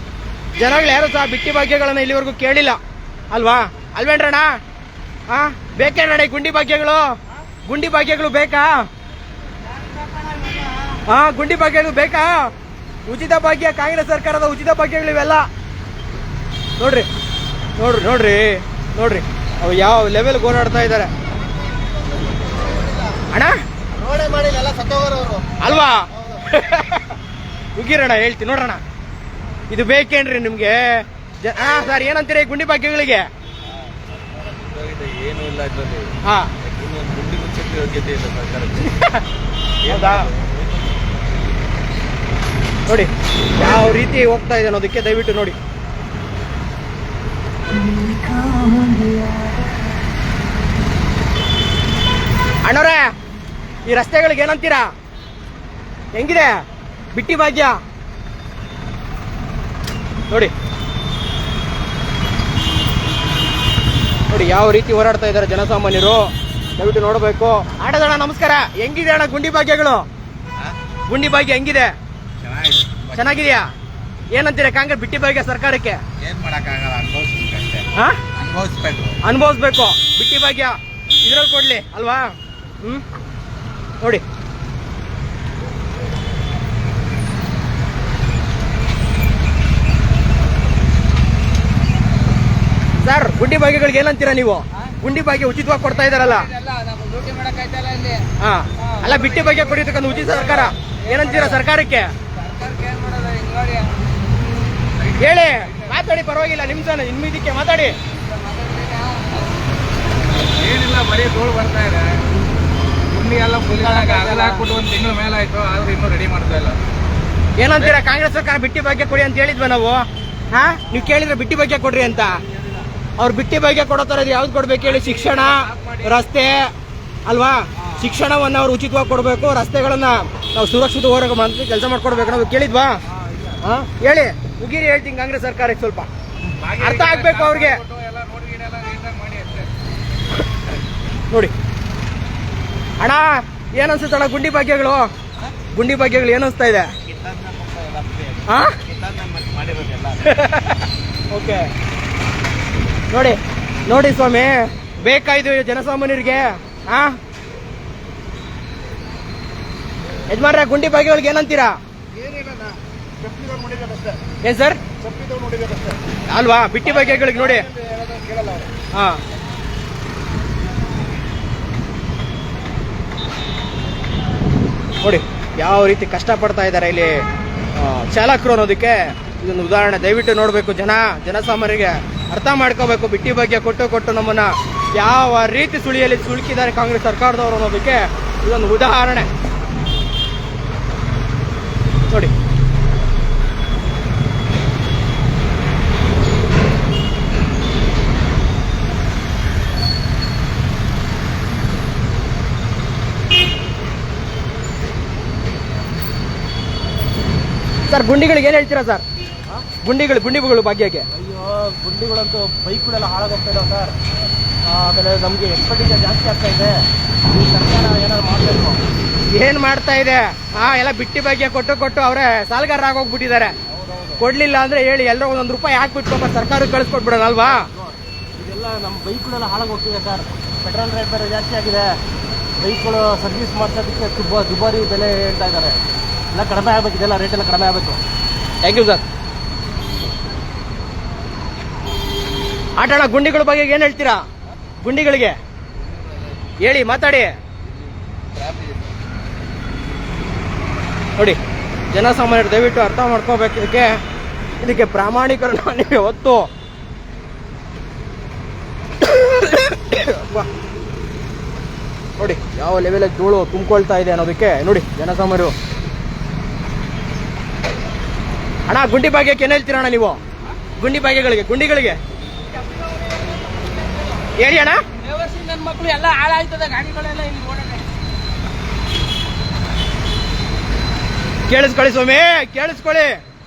ಜನಗಳು ಯಾರು ಸಹ ಬಿಟ್ಟಿ ಭಾಗ್ಯಗಳನ್ನ ಇಲ್ಲಿವರೆಗೂ ಕೇಳಿಲ್ಲ ಅಲ್ವಾ? ಅಲ್ವೇನ್ರಣ್ಣ? ಬೇಕೇನಣ್ಣ ಗುಂಡಿ ಭಾಗ್ಯಗಳು? ಗುಂಡಿ ಭಾಗ್ಯಗಳು ಬೇಕಾ? ಗುಂಡಿ ಭಾಗ್ಯಗಳು ಬೇಕಾ? ಉಚಿತ ಭಾಗ್ಯ, ಕಾಂಗ್ರೆಸ್ ಸರ್ಕಾರದ ಉಚಿತ ಭಾಗ್ಯಗಳು ಇವೆಲ್ಲ. ನೋಡ್ರಿ ನೋಡ್ರಿ ನೋಡ್ರಿ ನೋಡ್ರಿ ಅವು ಯಾವ ಲೆವೆಲ್ ಓಡಾಡ್ತಾ ಇದ್ದಾರೆ ಅಣ್ಣ. ನೋಡೇ ಮಾಡಿಲ್ಲ ಎಲ್ಲ ಸತ್ತೋಗರವರು ಅಲ್ವಾ? ಉಗಿರಣ್ಣ ಹೇಳ್ತೀನಿ ನೋಡ್ರಣ್ಣ. ಇದು ಬೇಕೇನ್ರಿ ನಿಮ್ಗೆ? ಸರ್ ಏನಂತೀರಿ ಗುಂಡಿ ಭಾಗ್ಯಗಳಿಗೆ? ಏನು ಇಲ್ಲ ಇದರಲ್ಲಿ. ಗುಂಡಿ ಮುಚ್ಚಕ್ಕೆ ಯೋಗ್ಯತೆ ಇಲ್ಲ ಸರ್ಕಾರಕ್ಕೆ. ಹೌದಾ? ನೋಡಿ ಯಾವ ರೀತಿ ಹೋಗ್ತಾ ಇದೆ ಅನ್ನೋದಕ್ಕೆ ದಯವಿಟ್ಟು ನೋಡಿ. ಅಣ್ಣವ್ರೆ, ಈ ರಸ್ತೆಗಳಿಗೆ ಏನಂತೀರಾ? ಹೆಂಗಿದೆ ಬಿಟ್ಟಿ ಭಾಗ್ಯ? ನೋಡಿ ನೋಡಿ ಯಾವ ರೀತಿ ಹೋರಾಡ್ತಾ ಇದ್ದಾರೆ ಜನಸಾಮಾನ್ಯರು, ದಯವಿಟ್ಟು ನೋಡಬೇಕು. ಆಟದಣ್ಣ ನಮಸ್ಕಾರ. ಹೆಂಗಿದೆ ಅಣ್ಣ ಗುಂಡಿ ಭಾಗ್ಯಗಳು? ಗುಂಡಿ ಭಾಗ್ಯ ಹೆಂಗಿದೆ? ಚೆನ್ನಾಗಿದೆಯಾ? ಏನಂತೀರಾ ಕಾಂಗ್ರೆಸ್ ಬಿಟ್ಟಿ ಭಾಗ್ಯ ಸರ್ಕಾರಕ್ಕೆ? ಏನ್ ಮಾಡಕ್ಕಾಗಲ್ಲ, ಅನುಭವಿಸ್ಬೇಕು. ಬಿಟ್ಟಿ ಭಾಗ್ಯ ಇದ್ರಲ್ಲಿ ಕೊಡ್ಲಿ ಅಲ್ವಾ? ನೋಡಿ ಸರ್, ಗುಂಡಿ ಭಾಗ್ಯಗಳಿಗೆ ಏನಂತೀರಾ ನೀವು? ಗುಂಡಿ ಭಾಗ್ಯ ಉಚಿತವಾಗಿ ಕೊಡ್ತಾ ಇದಾರಲ್ಲ? ಅಲ್ಲ, ಬಿಟ್ಟಿ ಭಾಗ್ಯ ಕೊಡಿರ್ತಕ್ಕಂಥ ಉಚಿತ ಸರ್ಕಾರ ಏನಂತೀರಾ ಸರ್ಕಾರಕ್ಕೆ? ಹೇಳಿ, ಮಾತಾಡಿ, ಪರವಾಗಿಲ್ಲ. ನಿಮ್ಮ ಇದಕ್ಕೆ ಮಾತಾಡಿ. ಏನಿಲ್ಲ, ಬರೀ ಧೂಳು ಬರ್ತಾ ಇದೆ. ಗುಂಡಿ ಎಲ್ಲ ಫುಲ್ ಅಗಲ ಹಾಕ್ಬಿಟ್ಟು 1 ತಿಂಗಳ ಮೇಲೆ ಆಯ್ತು, ಆದ್ರೂ ಇನ್ನೂ ರೆಡಿ ಮಾಡ್ತಾ ಇಲ್ಲ. ಏನಂತೀರಾ ಕಾಂಗ್ರೆಸ್ ಸರ್ಕಾರ ಬಿಟ್ಟಿ ಭಾಗ್ಯ ಕೊಡಿ ಅಂತ ಹೇಳಿದ್ವಿ ನಾವು? ನೀವು ಕೇಳಿದ್ರೆ ಬಿಟ್ಟಿ ಭಾಗ್ಯ ಕೊಡ್ರಿ ಅಂತ. ಅವ್ರು ಬಿಟ್ಟಿ ಭಾಗ್ಯ ಕೊಡೋ ಥರದ್ದು ಯಾವ್ದು ಕೊಡ್ಬೇಕು ಹೇಳಿ? ಶಿಕ್ಷಣ, ರಸ್ತೆ ಅಲ್ವಾ? ಶಿಕ್ಷಣವನ್ನು ಅವ್ರು ಉಚಿತವಾಗಿ ಕೊಡಬೇಕು, ರಸ್ತೆಗಳನ್ನ ನಾವು ಸುರಕ್ಷಿತ ಹೋರಾಟ ಅಂತ ಕೆಲಸ ಮಾಡ್ಕೊಡ್ಬೇಕು ನಾವು ಕೇಳಿದ್ವಾ? ಹಾಂ ಹೇಳಿ, ಮುಗೀರಿ ಹೇಳ್ತೀನಿ ಕಾಂಗ್ರೆಸ್ ಸರ್ಕಾರಕ್ಕೆ ಸ್ವಲ್ಪ ಅರ್ಥ ಆಗ್ಬೇಕು ಅವ್ರಿಗೆ. ನೋಡಿ ಅಣ್ಣ ಏನ್ ಅನ್ಸುತ್ತಣ್ಣ ಗುಂಡಿ ಭಾಗ್ಯಗಳು ಏನನ್ಸ್ತಾ ಇದೆ? ಓಕೆ ನೋಡಿ ನೋಡಿ ಸ್ವಾಮಿ, ಬೇಕಾಯ್ತು ಜನಸಾಮಾನ್ಯರಿಗೆ. ಯಜಮಾನ್ರೆ ಗುಂಡಿ ಭಾಗ್ಯಗಳಿಗೆ ಏನಂತೀರಾ? ಏನ್ ಸರ್ ಅಲ್ವಾ? ಬಿಟ್ಟಿ ಭಾಗ್ಯಗಳಿಗೆ ನೋಡಿ. ಹಾ ನೋಡಿ ಯಾವ ರೀತಿ ಕಷ್ಟಪಡ್ತಾ ಇದ್ದಾರೆ ಇಲ್ಲಿ ಚಾಲಕರು ಅನ್ನೋದಕ್ಕೆ ಇದೊಂದು ಉದಾಹರಣೆ. ದಯವಿಟ್ಟು ನೋಡಬೇಕು, ಜನಸಾಮಾನ್ಯರಿಗೆ ಅರ್ಥ ಮಾಡ್ಕೋಬೇಕು. ಬಿಟ್ಟಿ ಬಗ್ಗೆ ಕೊಟ್ಟು ನಮ್ಮನ್ನ ಯಾವ ರೀತಿ ಸುಳುಕಿದ್ದಾರೆ ಕಾಂಗ್ರೆಸ್ ಸರ್ಕಾರದವರು ಅನ್ನೋದಕ್ಕೆ ಇದೊಂದು ಉದಾಹರಣೆ ನೋಡಿ. ಸರ್ ಗುಂಡಿಗಳಿಗೆ ಏನು ಹೇಳ್ತೀರಾ ಸರ್? ಗುಂಡಿಗಳು ಭಾಗ್ಯಕ್ಕೆ. ಅಯ್ಯೋ ಗುಂಡಿಗಳಂತೂ ಬೈಕ್ಗಳೆಲ್ಲ ಹಾಳಾಗೋಗ್ತಾ ಇದಾವೆ ಸರ್. ಆಮೇಲೆ ನಮಗೆ ಎಕ್ಸ್ಪೆಂಡಿಚರ್ ಜಾಸ್ತಿ ಆಗ್ತಾ ಇದೆ. ಈ ಸರ್ಕಾರ ಏನಾದ್ರು ಮಾಡಬೇಕು. ಏನು ಮಾಡ್ತಾ ಇದೆ? ಎಲ್ಲ ಬಿಟ್ಟಿ ಭಾಗ್ಯ ಕೊಟ್ಟು ಅವರೇ ಸಾಲಗಾರ ಆಗೋಗ್ಬಿಟ್ಟಿದ್ದಾರೆ. ಕೊಡ್ಲಿಲ್ಲ ಅಂದ್ರೆ ಹೇಳಿ ಎಲ್ಲರೂ ಒಂದೊಂದು ರೂಪಾಯಿ ಹಾಕ್ಬಿಟ್ಟು ಸರ್ಕಾರಕ್ಕೆ ಕಳಿಸ್ಕೊಟ್ಬಿಡೋಣ ಅಲ್ವಾ? ಇದೆಲ್ಲ ನಮ್ಮ ಬೈಕ್ಗಳೆಲ್ಲ ಹಾಳಾಗೋಗ್ತಿದೆ ಸರ್. ಪೆಟ್ರೋಲ್ ರೇಟ್ ಬೇರೆ ಜಾಸ್ತಿ ಆಗಿದೆ. ಬೈಕ್ಗಳು ಸರ್ವಿಸ್ ಮಾಡ್ಸೋದಕ್ಕೆ ದುಬಾರಿ ಬೆಲೆ ಹೇಳ್ತಾ ಇದ್ದಾರೆ. ಎಲ್ಲ ಕಡಿಮೆ ಆಗಬೇಕು, ಇದೆಲ್ಲ ರೇಟ್ ಎಲ್ಲ ಕಡಿಮೆ ಆಗಬೇಕು. Thank you sir. ಆಟೋಣ ಗುಂಡಿಗಳ ಬಗ್ಗೆ ಏನು ಹೇಳ್ತೀರಾ? ಗುಂಡಿಗಳಿಗೆ ಹೇಳಿ, ಮಾತಾಡಿ ನೋಡಿ. ಜನಸಾಮಾನ್ಯರು ದಯವಿಟ್ಟು ಅರ್ಥ ಮಾಡ್ಕೋಬೇಕು. ಇದಕ್ಕೆ ಪ್ರಾಮಾಣೀಕರಣ ನೀವು ಹೊತ್ತು ನೋಡಿ ಯಾವ ಲೆವೆಲ್ ಧೂಳು ತುಂಬಿಕೊಳ್ತಾ ಇದೆ ಅನ್ನೋದಕ್ಕೆ ನೋಡಿ ಜನಸಾಮಾನ್ಯರು. ಅಣ್ಣ ಗುಂಡಿ ಭಾಗ್ಯಕ್ಕೆ ಏನು ಹೇಳ್ತೀರ ಅಣ್ಣ ನೀವು? ಗುಂಡಿಗಳಿಗೆ ಹೇಳಿ ಅಣ್ಣ. ನನ್ನ ಮಕ್ಕಳು ಎಲ್ಲ ಹಾಳಾಯ್ತದೆ, ಗಾಡಿಗಳೆಲ್ಲ ಇಲ್ಲಿ ಓಡಾಡ. ಕೇಳಿಸ್ಕೊಳ್ಳಿ ಸ್ವಾಮಿ, ಕೇಳಿಸ್ಕೊಳ್ಳಿ.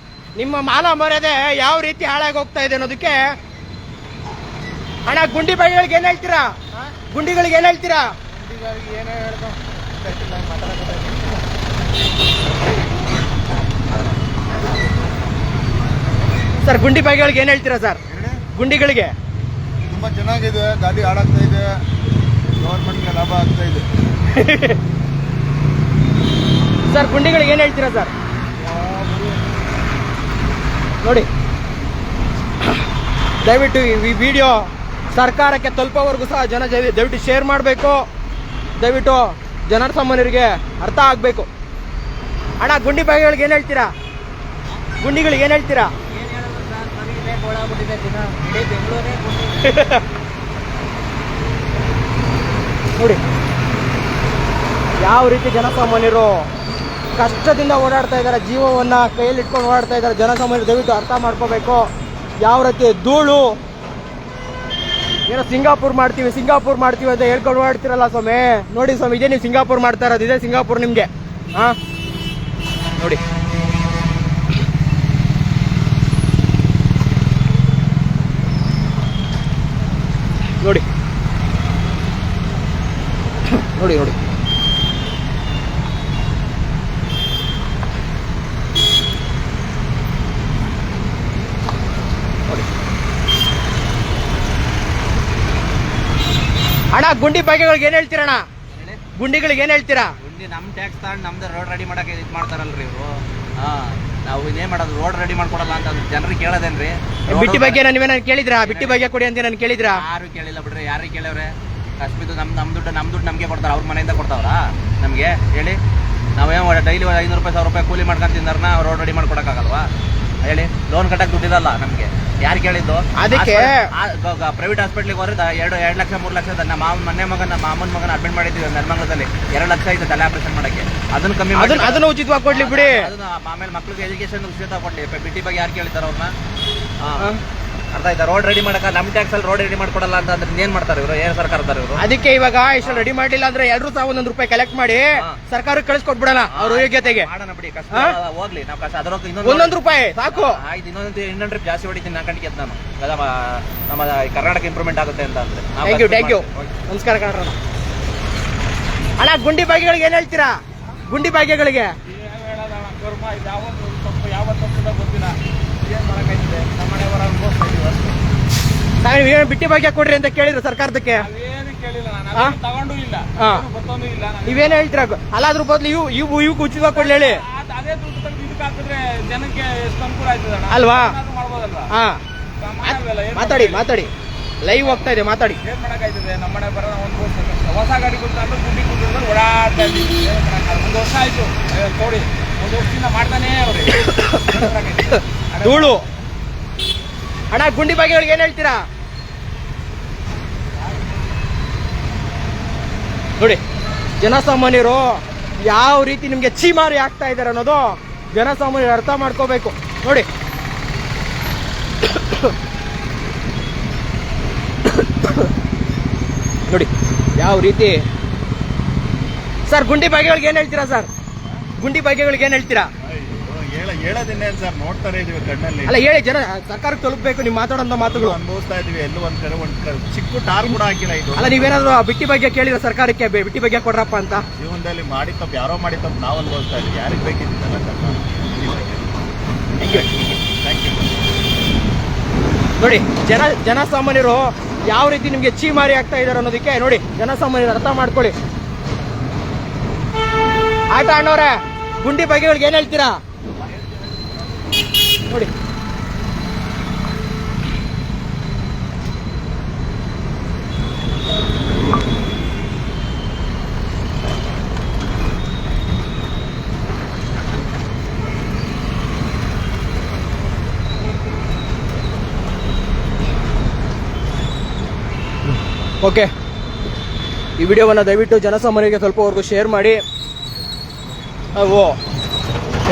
ನಿಮ್ಮ ಮಾನ ಮರ್ಯಾದೆ ಯಾವ ರೀತಿ ಹಾಳಾಗಿ ಹೋಗ್ತಾ ಇದೆ ಅನ್ನೋದಕ್ಕೆ. ಅಣ್ಣ ಗುಂಡಿ ಭಾಗ್ಯಗಳಿಗೆ ಏನು ಹೇಳ್ತೀರಾ? ಗುಂಡಿಗಳಿಗೆ ಏನು ಹೇಳ್ತೀರಾ? ಏನೇ ಹೇಳ್ದು ಸರ್ ಗುಂಡಿ ಭಾಗ್ಯಗಳಿಗೆ ಏನು ಹೇಳ್ತೀರಾ ಸರ್? ಗುಂಡಿಗಳಿಗೆ ತುಂಬಾ ಚೆನ್ನಾಗಿದೆ, ಗಾಡಿ ಹಾಳಾಗ್ತಾ ಇದೆ, ಗವರ್ಮೆಂಟ್ಗೆ ಲಾಭ ಆಗ್ತಾ ಇದೆ. ಸರ್ ಗುಂಡಿಗಳಿಗೆ ಏನು ಹೇಳ್ತೀರಾ ಸರ್? ನೋಡಿ ದಯವಿಟ್ಟು ಈ ವಿಡಿಯೋ ಸರ್ಕಾರಕ್ಕೆ ತಲುಪೋವರೆಗೂ ಸಹ ದಯವಿಟ್ಟು ಶೇರ್ ಮಾಡಬೇಕು. ದಯವಿಟ್ಟು ಜನಸಾಮಾನ್ಯರಿಗೆ ಅರ್ಥ ಆಗಬೇಕು. ಅಣ್ಣ ಗುಂಡಿ ಭಾಗ್ಯಗಳಿಗೆ ಏನು ಹೇಳ್ತೀರಾ? ಗುಂಡಿಗಳಿಗೆ ಏನು ಹೇಳ್ತೀರಾ? ನೋಡಿ ಯಾವ ರೀತಿ ಜನಸಾಮಾನ್ಯರು ಕಷ್ಟದಿಂದ ಓಡಾಡ್ತಾ ಇದ್ದಾರೆ, ಜೀವವನ್ನ ಕೈಯಲ್ಲಿ ಇಟ್ಕೊಂಡು ಓಡಾಡ್ತಾ ಇದ್ದಾರೆ. ಜನಸಾಮಾನ್ಯರು ದಯವಿಟ್ಟು ಅರ್ಥ ಮಾಡ್ಕೋಬೇಕು. ಯಾವ ರೀತಿ ಧೂಳು ಏನೋ ಸಿಂಗಾಪುರ್ ಮಾಡ್ತೀವಿ ಅಂತ ಹೇಳ್ಕೊಂಡು ಓಡಾಡ್ತಿರಲ್ಲ ಸ್ವಾಮಿ. ನೋಡಿ ಸ್ವಾಮಿ, ಇದೇ ನೀವು ಸಿಂಗಾಪುರ್ ಮಾಡ್ತಾ ಇರೋದು, ಇದೇ ಸಿಂಗಾಪುರ್ ನಿಮ್ಗೆ. ನೋಡಿ ನೋಡಿ ನೋಡಿ ನೋಡಿ ಅಣ್ಣ ಗುಂಡಿ ಭಾಗ್ಯಗಳಿಗೆ ಏನು ಹೇಳ್ತೀರಣ್ಣ? ಗುಂಡಿಗಳಿಗೆ ಏನು ಹೇಳ್ತೀರಾ? ಗುಂಡಿ ನಮ್ಮ ಟ್ಯಾಕ್ಸ್ ತಗೊಂಡು ನಮ್ದು ರೋಡ್ ರೆಡಿ ಮಾಡಕ್ಕೆ ಇದು ಮಾಡ್ತಾರಲ್ರಿ ಇವರು. ನಾವು ಇನ್ನೇನು ಮಾಡೋದು, ರೋಡ್ ರೆಡಿ ಮಾಡ್ಕೊಡಲ್ಲ ಅಂತ ಜನರಿಗೆ ಕೇಳೋದೇನ್ರಿ? ಬಿಟ್ಟಿ ಬಗ್ಗೆ ನೀವೇನ ಕೇಳಿದ್ರಾ? ಬಿಟ್ಟಿ ಬಗ್ಗೆ ಕೊಡಿ ಅಂತ ನಾನು ಕೇಳಿದ್ರಾ? ಯಾರು ಕೇಳಿಲ್ಲ ಬಿಡ್ರಿ. ಯಾರಿಗೆ ಕೇಳವ್ರೆ? ಕಶ್ಮೀರ್ ನಮ್ಮ ದುಡ್ಡು ನಮಗೆ ಕೊಡ್ತಾರೆ, ಅವ್ರ ಮನೆಯಿಂದ ಕೊಡ್ತಾವ್ರಾ ನಮಗೆ? ಹೇಳಿ, ನಾವೇನು ಡೈಲಿ 500 ರೂಪಾಯಿ 1000 ರೂಪಾಯಿ ಕೂಲಿ ಮಾಡ್ಕೊಂಡು ತಿಂದಾರನ್ನ ರೋಡ್ ರೆಡಿ ಮಾಡ್ಕೊಡಕ್ಕಾಗಲ್ವಾ? ಹೇಳಿ, ಲೋನ್ ಕಟ್ಟಕ್ಕೆ ದುಡ್ಡಿರಲ್ಲ ನಮಗೆ. ಯಾರು ಕೇಳಿದ್ದು? ಅದಕ್ಕೆ ಪ್ರೈವೇಟ್ ಹಾಸ್ಪಿಟ್ಲಿಗೆ ಹೋದ್ರೆ 2 ಲಕ್ಷ 3 ಲಕ್ಷ. ನಮ್ಮ ಮಾಮನ ಮಗನ ಅಡ್ಮಿಟ್ ಮಾಡಿದ್ವಿ ನೆಲಮಂಗಲದಲ್ಲಿ. 2 ಲಕ್ಷ ಆಯ್ತು ತಲೆ ಆಪರೇಷನ್ ಮಾಡಕ್ಕೆ. ಅದನ್ನು ಕಮ್ಮಿ ಮಾಡಿ ಅದನ್ನು ಉಚಿತವಾಗಿ ಕೊಡ್ಲಿ ಬಿಡಿ. ಆಮೇಲೆ ಮಕ್ಳಿಗೆ ಎಜುಕೇಶನ್ ಉಚಿತ ಕೊಡ್ಲಿ. ಬಿಟ್ಟಿ ಬಗ್ಗೆ ಯಾರು ಕೇಳಿದಾರ ಅವ್ರನ್ನ? ಅರ್ಥ ಆಯ್ತಾ? ರೋಡ್ ರೆಡಿ ಮಾಡಕ ನಮ್ಮ ಟ್ಯಾಕ್ಸ್ ಅಲ್ಲಿ ರೋಡ್ ರೆಡಿ ಮಾಡ್ಕೊಡಲ್ಲ ಅಂತ ಅಂದ್ರೆ ಏನ್ ಮಾಡ್ತಾರೆ ಇವರು? ಏನ್ ಸರ್ಕಾರ ಇದ್ದಾರೆ ಇವರು? ಅದಕ್ಕೆ ಇವಾಗ ಇಷ್ಟು ರೆಡಿ ಮಾಡ್ಲಿಲ್ಲ ಅಂದ್ರೆ ಎಲ್ಲರೂ ಸಹ ಒಂದೊಂದು ರೂಪಾಯಿ ಕಲೆಕ್ಟ್ ಮಾಡಿ ಸರ್ಕಾರಕ್ಕೆ ಕಳಿಸ್ಕೊಟ್ಬಿಡೋಣ ಅವ್ರ ಯೋಗ್ಯತೆಗೆ. ಮಾಡೋಣ ಬಿಡಿ, ಕಷ್ಟ ಹೋಗ್ಲಿ. ನಾವು ಕಷ್ಟ ಅದರ ಒಂದೊಂದು ರೂಪಾಯಿ ಸಾಕು. ಆಯ್ತು, ಇನ್ನೊಂದು ಟ್ರಿಪ್ ಜಾಸ್ತಿ ಹೊಡಿತೀನಿ ನಾ ಕಂಡಿಗೆ ನಾನು. ನಮ್ಮ ಕರ್ನಾಟಕ ಇಂಪ್ರೂವ್ಮೆಂಟ್ ಆಗುತ್ತೆ ಅಂತ ಅಂದ್ರೆ. Thank you. ನಮಸ್ಕಾರ ಕಣ್ಣ. ಅಣ್ಣ ಗುಂಡಿ ಭಾಗ್ಯಗಳಿಗೆ ಏನ್ ಹೇಳ್ತೀರಾ? ಗುಂಡಿ ಭಾಗ್ಯಗಳಿಗೆ ನೀವೇನು ಬಿಟ್ಟಿ ಭಾಗ್ಯ ಕೊಡ್ರಿ ಅಂತ ಕೇಳಿದ್ರು ಸರ್ಕಾರದಕ್ಕೆ? ನೀವೇನ್ ಹೇಳ್ತೀರಾ? ಅಲ್ಲ ಅದ್ರ ಬದಲು ಇವು ಉಚಿತ ಕೊಡ್ಲಿ ಹೇಳಿ ಅಲ್ವಾ? ಹಾ, ಮಾತಾಡಿ ಲೈವ್ ಹೋಗ್ತಾ ಇದೆ, ಮಾತಾಡಿ. ಏನ್ ಮಾಡಕ್ಕಾಯ್ತದೆ? ನಮ್ಮನೆ ಬರೋ ಹೊಸ ಗಾಡಿ ಕೊಡ್ತಾರೆ, ಗುಂಡಿ ಕೊಟ್ಟಿದ್ರೆ ಓಡಾಡ್ತಾ ಇದ್ದೀವಿ. ಒಂದು ವರ್ಷ ಆಯ್ತು ನೋಡಿ, ಒಂದು ವರ್ಷದಿಂದ ಮಾಡ್ತಾನೆ ಅವ್ರಿಗೆ ಧೂಳು. ಅಣ್ಣ ಗುಂಡಿ ಭಾಗ್ಯಗಳಿಗೆ ಏನ್ ಹೇಳ್ತೀರಾ? ನೋಡಿ, ಜನಸಾಮಾನ್ಯರು ಯಾವ ರೀತಿ ನಿಮ್ಗೆ ಚೀಮಾರಿ ಆಗ್ತಾ ಇದಾರೆ ಅನ್ನೋದು ಜನಸಾಮಾನ್ಯರು ಅರ್ಥ ಮಾಡ್ಕೋಬೇಕು. ನೋಡಿ, ನೋಡಿ ಯಾವ ರೀತಿ. ಸರ್ ಗುಂಡಿ ಭಾಗ್ಯಗಳಿಗೆ ಏನ್ ಹೇಳ್ತೀರಾ? ಸರ್ ಗುಂಡಿ ಭಾಗ್ಯಗಳಿಗೆ ಏನ್ ಹೇಳ್ತೀರಾ? ಹೇಳೋದಿನ್ನೇನು ಸರ್, ನೋಡ್ತಾರೆ ಇದೀವಿ ಕಣ್ಣಲ್ಲಿ. ಅಲ್ಲ ಹೇಳಿ, ಜನ ಸರ್ಕಾರಕ್ಕೆ ತಲುಪಬೇಕು ನೀವು ಮಾತಾಡೋಂಥ ಮಾತುಗಳು. ಅನುಭವಿಸ್ತಾ ಇದೀವಿ. ಎಲ್ಲೂ ಒಂದ್ ಕಡೆ ಚಿಕ್ಕ ಟಾರ್ ಕೂಡ ಹಾಕಿಲ್ಲ ಇದು. ಅಲ್ಲ ನೀವೇನಾದ್ರು ಬಿಟ್ಟಿ ಬಗ್ಗೆ ಕೇಳಿದ್ರೆ ಸರ್ಕಾರಕ್ಕೆ ಬಿಟ್ಟಿ ಬಗ್ಗೆ ಕೊಡ್ರಪ್ಪ ಅಂತ? ಜೀವನದಲ್ಲಿ ಮಾಡಿ ತಪ್ಪು ಯಾರೋ ಮಾಡಿ ತಪ್ಪು ನಾವು ಅನುಭವಿಸ್ತಾ ಇದೀವಿ. ಯಾರಿಗೆ ಬೇಕಿದ್ದಲ್ಲ ಥ್ಯಾಂಕ್ ಯು. ನೋಡಿ, ಜನಸಾಮಾನ್ಯರು ಯಾವ ರೀತಿ ನಿಮ್ಗೆ ಚೀಮಾರಿ ಆಗ್ತಾ ಇದಾರೆ ಅನ್ನೋದಕ್ಕೆ ನೋಡಿ, ಜನಸಾಮಾನ್ಯರು ಅರ್ಥ ಮಾಡ್ಕೊಳ್ಳಿ. ಆಯ್ತಾ ಅಣ್ಣವ್ರೆ? ಗುಂಡಿ ಬಗೆಗಳಿಗೆ ಏನ್ ಹೇಳ್ತೀರಾ ನೋಡಿ? ಓಕೆ, ಈ ವಿಡಿಯೋವನ್ನು ದಯವಿಟ್ಟು ಜನಸಾಮಾನ್ಯರಿಗೆ ಸ್ವಲ್ಪವರೆಗೂ ಶೇರ್ ಮಾಡಿ.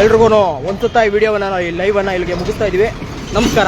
ಎಲ್ರಿಗೂ ಒಂದು ಸುತ್ತ ಈ ವಿಡಿಯೋವನ್ನು ಈ ಲೈವನ್ನು ಇಲ್ಲಿಗೆ ಮುಗಿಸ್ತಾ ಇದ್ದೀವಿ. ನಮಸ್ಕಾರ.